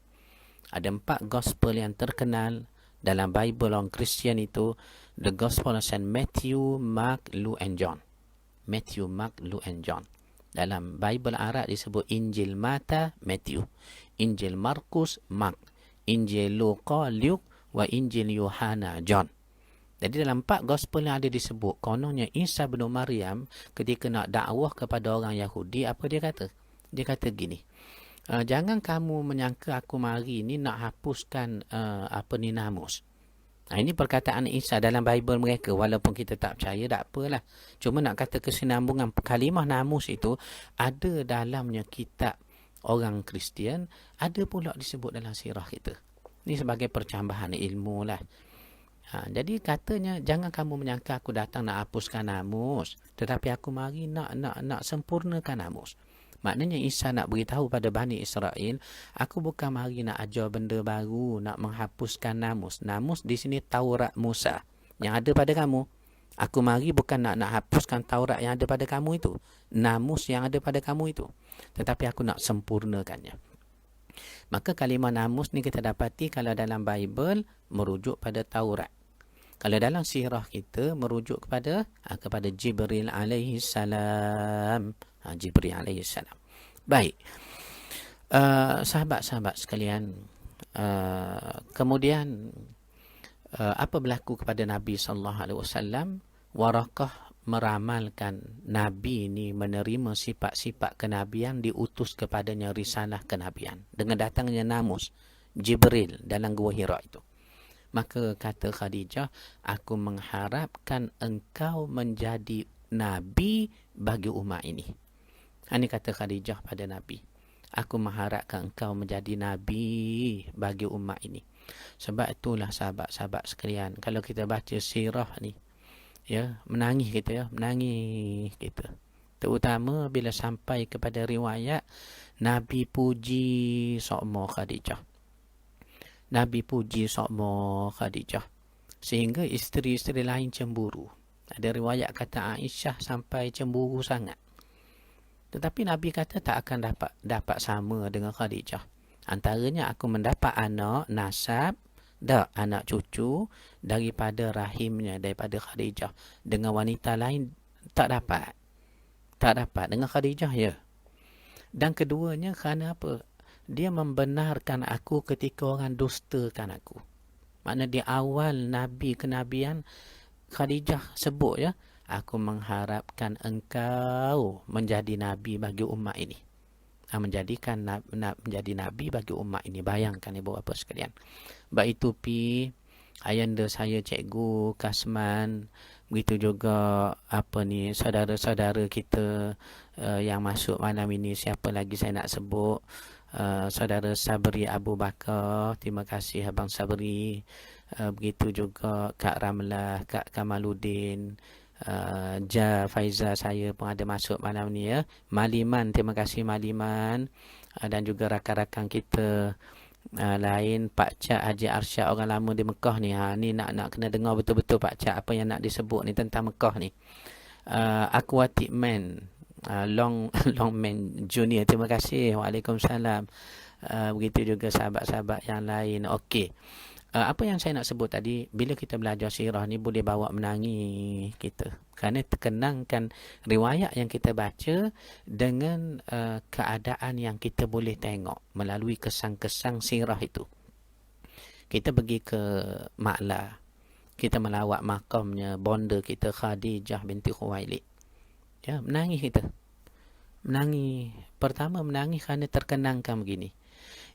Ada 4 gospel yang terkenal dalam Bible orang Kristian itu. The Gospel of Saint Matthew, Mark, Luke and John. Matthew, Mark, Luke and John. Dalam Bible Arab disebut Injil Mata, Matthew. Injil Markus, Mark. Injil Luka, Luke. Wa Injil Yohana, John. Jadi dalam 4 gospel yang ada disebut, kononnya Isa bin Maryam ketika nak dakwah kepada orang Yahudi, apa dia kata? Dia kata gini, jangan kamu menyangka aku mari ni nak hapuskan namus. Ini perkataan Isa dalam Bible mereka. Walaupun kita tak percaya, tak apalah. Cuma nak kata kesinambungan kalimah namus itu ada dalamnya kitab orang Kristian, ada pula disebut dalam sirah kita. Ini sebagai percambahan ilmu lah. Jadi katanya, jangan kamu menyangka aku datang nak hapuskan namus, tetapi aku mari nak sempurnakan namus. Maknanya Isa nak beritahu pada Bani Israel, aku bukan mari nak ajar benda baru, nak menghapuskan namus. Namus di sini Taurat Musa yang ada pada kamu. Aku mari bukan nak hapuskan Taurat yang ada pada kamu itu, namus yang ada pada kamu itu, tetapi aku nak sempurnakannya. Maka kalimah namus ni kita dapati kalau dalam Bible merujuk pada Taurat. Kalau dalam sirah kita merujuk kepada Jibril alaihi salam. Jibril alaihi salam. Baik. Sahabat-sahabat sekalian, kemudian apa berlaku kepada Nabi sallallahu alaihi wasallam? Waraqah meramalkan Nabi ini menerima sifat-sifat kenabian, diutus kepadanya risalah kenabian dengan datangnya namus Jibril dalam Gua Hira itu. Maka kata Khadijah, aku mengharapkan engkau menjadi nabi bagi umat ini. Ini kata Khadijah pada Nabi, aku mengharapkan engkau menjadi nabi bagi umat ini. Sebab itulah sahabat-sahabat sekalian, kalau kita baca sirah ni, menangis kita, terutama bila sampai kepada riwayat Nabi puji sokmo Khadijah. Nabi puji sokmo Khadijah sehingga isteri-isteri lain cemburu. Ada riwayat kata Aisyah sampai cemburu sangat. Tetapi Nabi kata tak akan dapat sama dengan Khadijah. Antaranya aku mendapat anak nasab, anak cucu daripada rahimnya, daripada Khadijah. Dengan wanita lain tak dapat. Dengan Khadijah ya. Dan keduanya kerana apa? Dia membenarkan aku ketika orang dustakan aku. Makna di awal Nabi kenabian, Khadijah sebut aku mengharapkan engkau menjadi Nabi bagi umat ini. Menjadi Nabi bagi umat ini. Bayangkan ibu bapa sekalian. Baik itu ayanda saya Cikgu Kasman, begitu juga saudara-saudara kita yang masuk malam ini. Siapa lagi saya nak sebut? Saudara Sabri Abu Bakar, terima kasih Abang Sabri. Begitu juga Kak Ramlah, Kak Kamaluddin, Faiza saya pun ada masuk malam ni Maliman, terima kasih Maliman. Dan juga rakan-rakan kita lain, Pak Cak Haji Arsyad, orang lama di Mekah ni. Ni nak kena dengar betul-betul Pak Cak apa yang nak disebut ni tentang Mekah ni. Aquatic Man, Long Man Junior, terima kasih. Waalaikumsalam. Begitu juga sahabat-sahabat yang lain. Okey. Apa yang saya nak sebut tadi, bila kita belajar sirah ni boleh bawa menangis kita. Kerana terkenangkan riwayat yang kita baca dengan keadaan yang kita boleh tengok melalui kesan-kesan sirah itu. Kita pergi ke Ma'la, kita melawat makamnya bonda kita Khadijah binti Khuwailid. Ya, menangis kita. Menangis. Pertama menangis kerana terkenangkan begini.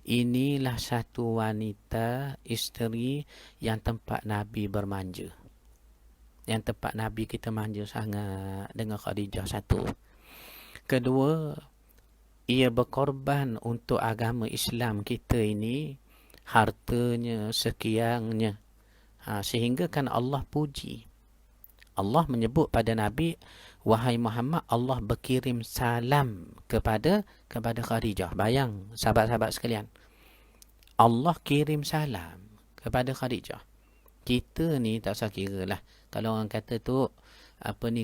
Inilah satu wanita, isteri yang tempat Nabi bermanja. Yang tempat Nabi kita manja sangat dengan Khadijah, satu. Kedua, ia berkorban untuk agama Islam kita ini, hartanya, sekiannya. Sehingga kan Allah puji. Allah menyebut pada Nabi, wahai Muhammad, Allah berkirim salam kepada Khadijah. Bayang sahabat-sahabat sekalian, Allah kirim salam kepada Khadijah. Kita ni tak usah kira lah. Kalau orang kata tu,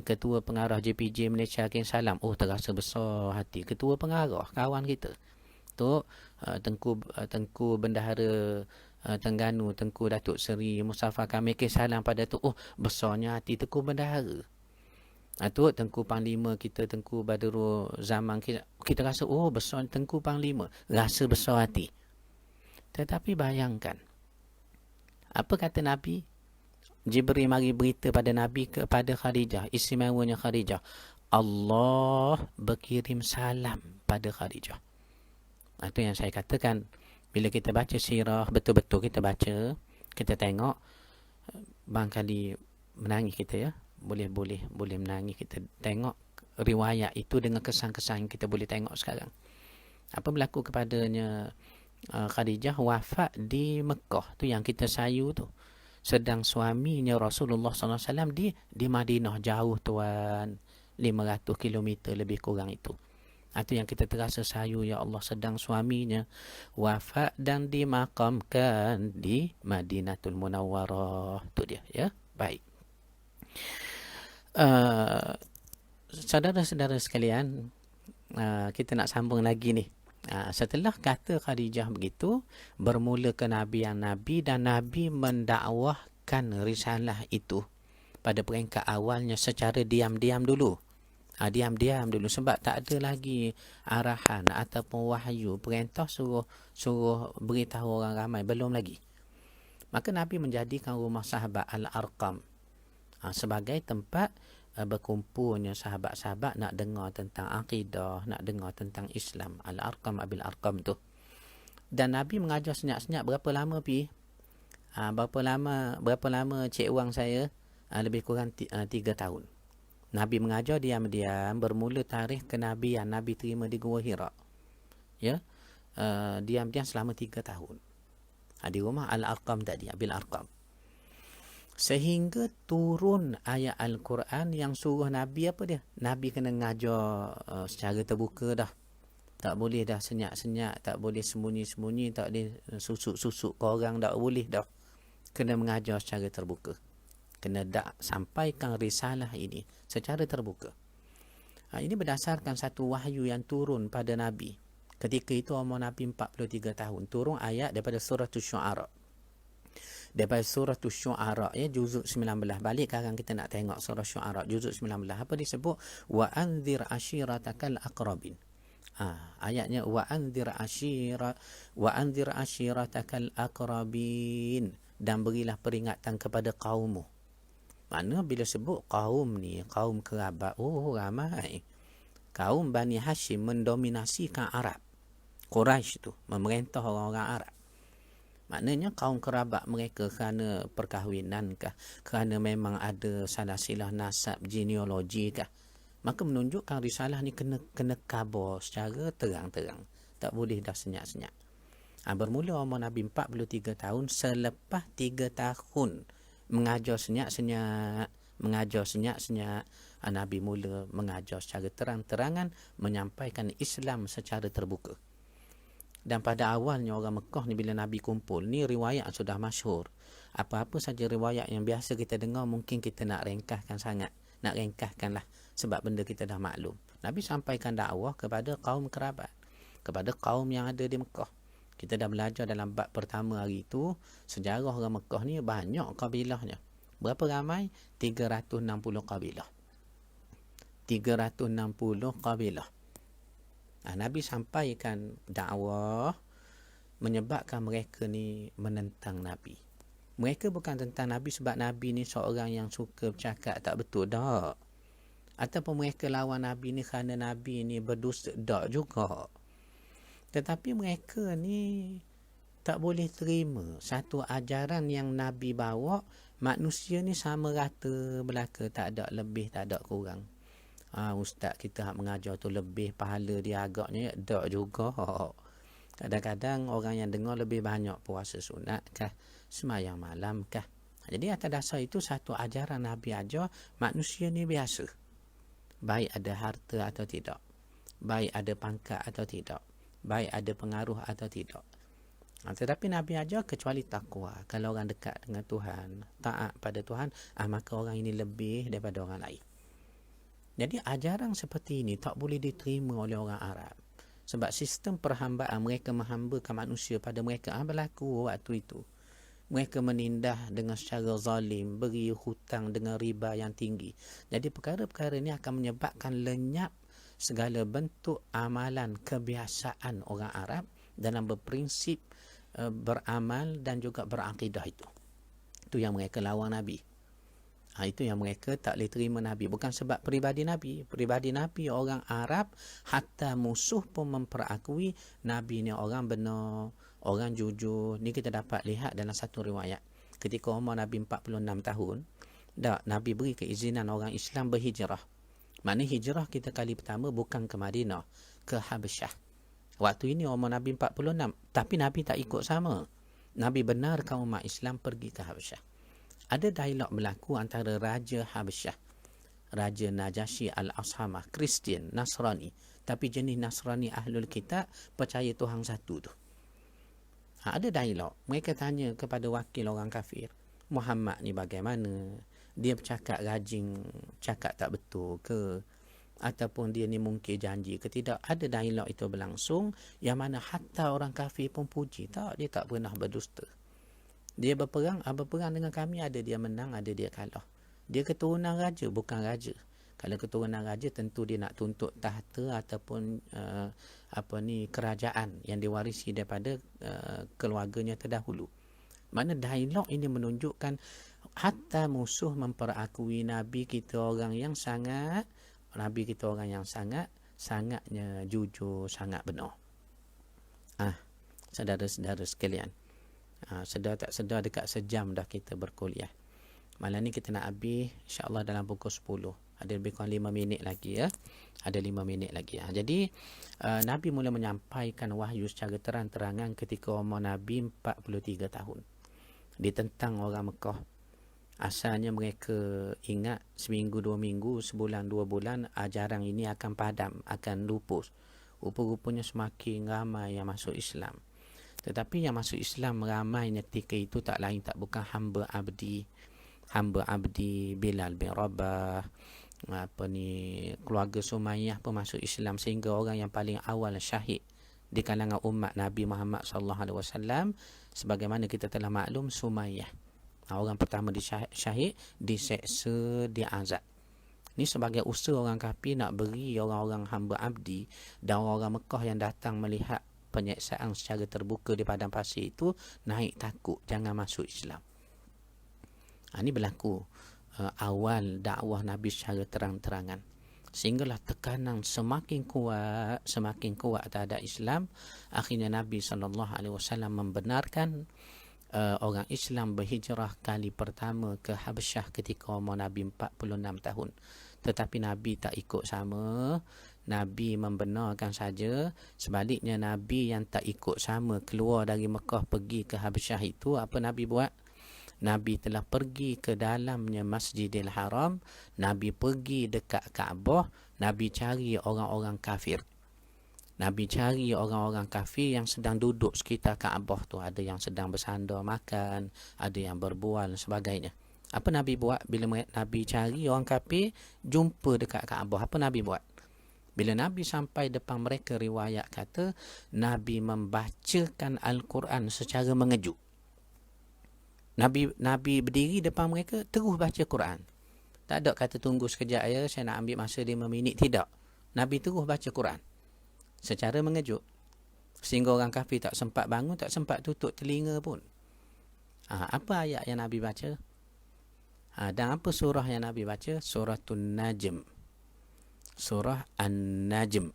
ketua pengarah JPJ Malaysia kirim salam, terasa besar hati. Ketua pengarah, kawan kita. Tu Tengku Bendahara Tengganu, Tengku Datuk Seri Mustafa kami kirim salam pada tu. Besarnya hati Tengku Bendahara. Tu Tengku Panglima kita, Tengku Badrul Zaman, kita rasa besar Tengku Panglima, rasa besar hati. Tetapi bayangkan, apa kata Nabi? Jibril mari berita pada Nabi kepada Khadijah, istimewanya Khadijah, Allah berkirim salam pada Khadijah. Itu yang saya katakan, bila kita baca sirah, betul-betul kita baca, kita tengok, barangkali menangis kita ya. Boleh menangis kita tengok riwayat itu dengan kesan-kesan yang kita boleh tengok sekarang. Apa berlaku kepadanya Khadijah? Wafat di Mekah tu yang kita sayu tu. Sedang suaminya Rasulullah SAW di Madinah, jauh tuan, 500 km lebih kurang itu. Itu yang kita terasa sayu, ya Allah, sedang suaminya wafat dan dimakamkan di Madinatul Munawwarah. Tu dia ya. Baik. Saudara-saudara sekalian, kita nak sambung lagi ni. Setelah kata Khadijah begitu, bermula kenabian Nabi dan Nabi mendakwahkan risalah itu pada peringkat awalnya secara diam-diam dulu. Diam-diam dulu sebab tak ada lagi arahan ataupun wahyu, perintah suruh beritahu orang ramai, belum lagi. Maka Nabi menjadikan rumah sahabat Al-Arqam sebagai tempat berkumpulnya sahabat-sahabat nak dengar tentang akidah, nak dengar tentang Islam. Al-Arqam Abil Arqam tu. Dan Nabi mengajar senyap-senyap. Berapa lama pi? Berapa lama Cik Wang saya? Lebih kurang 3 tahun. Nabi mengajar diam-diam, bermula tarikh kenabian Nabi terima di Gua Hira. Ya. Diam-diam selama 3 tahun. Di rumah Al-Arqam tadi, Abil Arqam. Sehingga turun ayat Al-Quran yang suruh Nabi apa dia? Nabi kena ngajar secara terbuka dah. Tak boleh dah senyap-senyap, tak boleh sembunyi-sembunyi, tak boleh susuk-susuk ke orang, tak boleh dah. Kena mengajar secara terbuka. Kena sampaikan risalah ini secara terbuka. Ini berdasarkan satu wahyu yang turun pada Nabi. Ketika itu umur Nabi 43 tahun. Turun ayat daripada surah Syu'ara. Daripada surah Syu'ara, juzuk 19. Balik sekarang kita nak tengok surah Syu'ara juzuk 19. Apa disebut? Wa anzir ashiratakal aqrabin. Ayatnya wa anzir ashiratakal aqrabin, dan berilah peringatan kepada kaummu. Mana bila sebut kaum ni, kaum kerabat, ramai. Kaum Bani Hashim mendominasikan Arab. Quraisy tu memerintah orang-orang Arab. Maknanya kaum kerabat mereka kerana perkahwinan kah, kerana memang ada silsilah nasab genealogi kah, maka menunjukkan risalah ni kena khabar secara terang-terang. Tak boleh dah senyap-senyap. Bermula umur Nabi 43 tahun. Selepas 3 tahun mengajar senyap-senyap, Nabi mula mengajar secara terang-terangan, menyampaikan Islam secara terbuka. Dan pada awalnya orang Mekah ni bila Nabi kumpul, ni riwayat sudah masyhur. Apa-apa saja riwayat yang biasa kita dengar, mungkin kita nak ringkaskan sangat. Nak ringkaskan lah, sebab benda kita dah maklum. Nabi sampaikan dakwah kepada kaum kerabat, kepada kaum yang ada di Mekah. Kita dah belajar dalam bab pertama hari itu, sejarah orang Mekah ni banyak kabilahnya. Berapa ramai? 360 kabilah. 360 kabilah. Nabi sampaikan dakwah menyebabkan mereka ni menentang Nabi. Mereka bukan tentang Nabi sebab Nabi ni seorang yang suka bercakap tak betul, tak. Ataupun mereka lawan Nabi ni kerana Nabi ni berdusta, tak juga. Tetapi mereka ni tak boleh terima satu ajaran yang Nabi bawa, manusia ni sama rata belaka, tak ada lebih, tak ada kurang. Ustaz kita mengajar tu lebih pahala dia agaknya, tak juga. Kadang-kadang orang yang dengar lebih banyak puasa sunat kah, sembahyang malam kah. Jadi atas dasar itu satu ajaran Nabi ajar manusia ni biasa. Baik ada harta atau tidak, baik ada pangkat atau tidak, baik ada pengaruh atau tidak. Tetapi Nabi ajar kecuali takwa. Kalau orang dekat dengan Tuhan, taat pada Tuhan, maka orang ini lebih daripada orang lain. Jadi ajaran seperti ini tak boleh diterima oleh orang Arab. Sebab sistem perhambaan mereka menghambakan manusia pada mereka berlaku waktu itu. Mereka menindah dengan secara zalim, beri hutang dengan riba yang tinggi. Jadi perkara-perkara ini akan menyebabkan lenyap segala bentuk amalan kebiasaan orang Arab dalam berprinsip beramal dan juga berakidah itu. Itu yang mereka lawan Nabi. Itu yang mereka tak boleh terima Nabi. Bukan sebab peribadi Nabi. Peribadi Nabi orang Arab, hatta musuh pun memperakui Nabi ni orang benar, orang jujur. Ni kita dapat lihat dalam satu riwayat. Ketika umur Nabi 46 tahun, Nabi beri keizinan orang Islam berhijrah. Maknanya hijrah kita kali pertama bukan ke Madinah, ke Habasyah. Waktu ini umur Nabi 46, tapi Nabi tak ikut sama. Nabi benarkan umat Islam pergi ke Habasyah. Ada dialog berlaku antara Raja Habasyah, Raja Najasyi Al-Ashamah, Kristian, Nasrani. Tapi jenis Nasrani Ahlul Kitab, percaya Tuhan satu tu. Ada dialog. Mereka tanya kepada wakil orang kafir, Muhammad ni bagaimana? Dia bercakap rajin, cakap tak betul ke? Ataupun dia ni mungkin janji ke tidak? Ada dialog itu berlangsung, yang mana hatta orang kafir pun puji, tak, dia tak pernah berdusta. Dia berperang dengan kami, ada dia menang, ada dia kalah. Dia keturunan raja, bukan raja. Kalau keturunan raja tentu dia nak tuntut tahta ataupun kerajaan yang diwarisi daripada keluarganya terdahulu. Mana dialog ini menunjukkan hatta musuh memperakui Nabi kita orang yang sangatnya jujur, sangat benar. Saudara-saudara sekalian, sedar tak sedar dekat sejam dah kita berkuliah. Malam ni kita nak habis insya-Allah dalam pukul 10. Ada lebih kurang 5 minit lagi ya. Ada 5 minit lagi ya. Jadi Nabi mula menyampaikan wahyu secara terang-terangan ketika umur Nabi 43 tahun. Ditentang orang Mekah. Asalnya mereka ingat seminggu, 2 minggu, sebulan, 2 bulan ajaran ini akan padam, akan lupus. Rupa-rupanya semakin ramai yang masuk Islam. Tetapi yang masuk Islam ramai ketika itu tak lain tak bukan hamba abdi Bilal bin Rabah, keluarga Sumayyah pun masuk Islam, sehingga orang yang paling awal syahid di kalangan umat Nabi Muhammad sallallahu alaihi wasallam, sebagaimana kita telah maklum, Sumayyah. Orang pertama syahid, diseksa, diazab. Ini sebagai usaha orang kafir nak beri orang-orang hamba abdi dan orang Mekah yang datang melihat penyeksaan secara terbuka di padang pasir itu naik takut, jangan masuk Islam. Ini berlaku awal dakwah Nabi secara terang-terangan. Sehinggalah tekanan semakin kuat terhadap Islam. Akhirnya Nabi SAW membenarkan orang Islam berhijrah kali pertama ke Habasyah ketika umur Nabi 46 tahun. Tetapi Nabi tak ikut sama. Nabi membenarkan saja. Sebaliknya Nabi yang tak ikut sama keluar dari Mekah pergi ke Habasyah itu, apa Nabi buat? Nabi telah pergi ke dalamnya Masjidil Haram. Nabi pergi dekat Kaabah. Nabi cari orang-orang kafir. Nabi cari orang-orang kafir yang sedang duduk sekitar Kaabah tu. Ada yang sedang bersandar makan, ada yang berbual dan sebagainya. Apa Nabi buat bila Nabi cari orang kafir jumpa dekat Kaabah? Apa Nabi buat? Bila Nabi sampai depan mereka, riwayat kata Nabi membacakan Al-Quran secara mengejut. Nabi berdiri depan mereka, terus baca Quran. Tak ada kata tunggu sekejap ya, saya nak ambil masa 5 minit. Tidak. Nabi terus baca Quran secara mengejut. Sehingga orang kafir tak sempat bangun, tak sempat tutup telinga pun. Apa ayat yang Nabi baca? Dan apa surah yang Nabi baca? Suratul Najm. Surah An-Najm.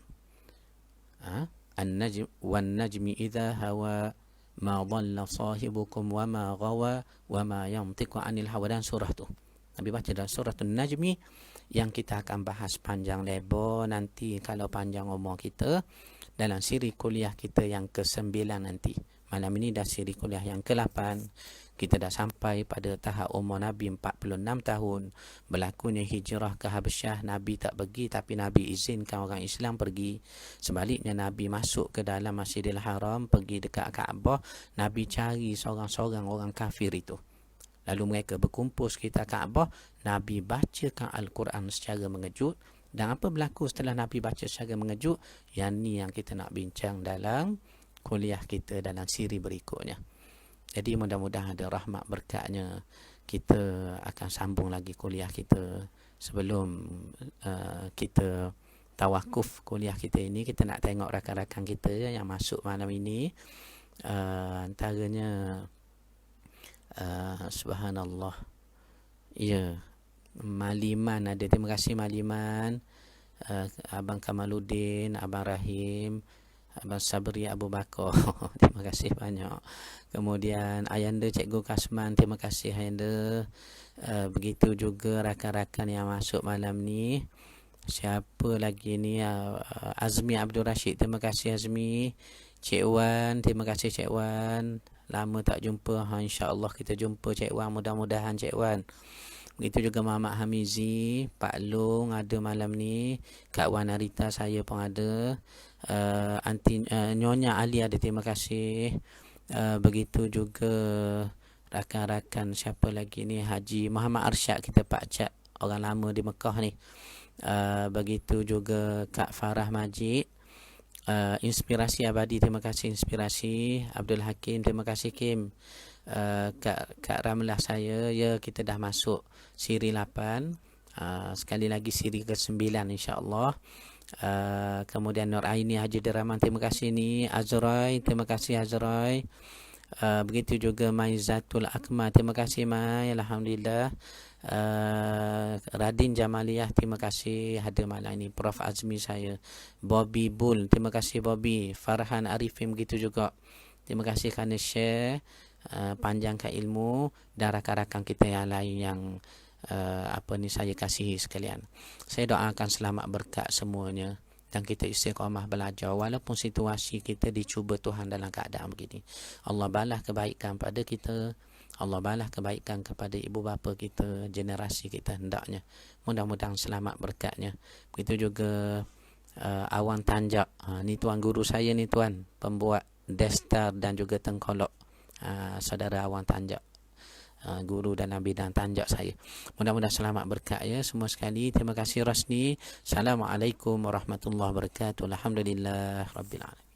An-Najm wan najmi idza hawa ma dhalla sahibukum wa ma ghawa wa ma yantiqu anil hawa, dan surah tu Nabi baca dalam suratul Najmi, yang kita akan bahas panjang lebar nanti kalau panjang umur kita dalam siri kuliah kita yang ke-9 nanti. Malam ini dah siri kuliah yang ke-8. Kita dah sampai pada tahap umur Nabi 46 tahun. Berlakunya hijrah ke Habasyah. Nabi tak pergi, tapi Nabi izinkan orang Islam pergi. Sebaliknya Nabi masuk ke dalam Masjidil Haram, pergi dekat Kaabah. Nabi cari seorang-seorang orang kafir itu. Lalu mereka berkumpul sekitar Kaabah. Nabi bacakan Al-Quran secara mengejut. Dan apa berlaku setelah Nabi baca secara mengejut? Yang ni yang kita nak bincang dalam kuliah kita dalam siri berikutnya. Jadi mudah-mudahan ada rahmat berkatnya. Kita akan sambung lagi kuliah kita. Sebelum kita tawakuf kuliah kita ini, kita nak tengok rakan-rakan kita yang masuk malam ini. Antaranya subhanallah, ya, Maliman ada. Terima kasih Maliman, Abang Kamaluddin, Abang Rahim, Abang Sabri Abu Bakar. Terima kasih banyak. Kemudian Ayanda Cikgu Kasman, terima kasih Ayanda. Begitu juga rakan-rakan yang masuk malam ni. Siapa lagi ni? Azmi Abdul Rashid, terima kasih Azmi. Cik Wan, terima kasih Cik Wan. Lama tak jumpa. InsyaAllah kita jumpa Cik Wan. Mudah-mudahan Cik Wan. Begitu juga Muhammad Hamizi, Pak Long ada malam ni. Kak Wan Arita saya pun ada. Nyonya Ali ada, terima kasih. Begitu juga rakan-rakan siapa lagi ni, Haji Muhammad Arsyad kita, Pak Cak, orang lama di Mekah ni. Begitu juga Kak Farah Majid, Inspirasi Abadi, terima kasih Inspirasi. Abdul Hakim, terima kasih Kim. Kak Ramlah saya, ya, kita dah masuk siri 8. Sekali lagi siri ke-9 insya-Allah. Kemudian Nur Aini Haji Diraman, terima kasih ni. Azrai, terima kasih Azrai. Begitu juga Maizatul Akmal, terima kasih Mai, alhamdulillah. Radin Jamaliyah, terima kasih hadir malam ini. Prof Azmi saya. Bobby Bull, terima kasih Bobby. Farhan Arifin begitu juga, terima kasih kerana share, panjangkan ilmu, dan rakan-rakan kita yang lain yang saya kasihi sekalian. Saya doakan selamat berkat semuanya, dan kita istiqamah belajar walaupun situasi kita dicuba Tuhan dalam keadaan begini. Allah balas kebaikan pada kita, Allah balas kebaikan kepada ibu bapa kita, generasi kita hendaknya. Mudah-mudahan selamat berkatnya. Begitu juga Awan Tanjak, ni tuan guru saya ni tuan, pembuat Destar dan juga Tengkolok, saudara Awan Tanjak, guru dalam bidang tanjak saya. Mudah-mudahan selamat berkat ya semua sekali. Terima kasih Rasni. Assalamualaikum warahmatullahi wabarakatuh. Alhamdulillah Rabbil Alamin.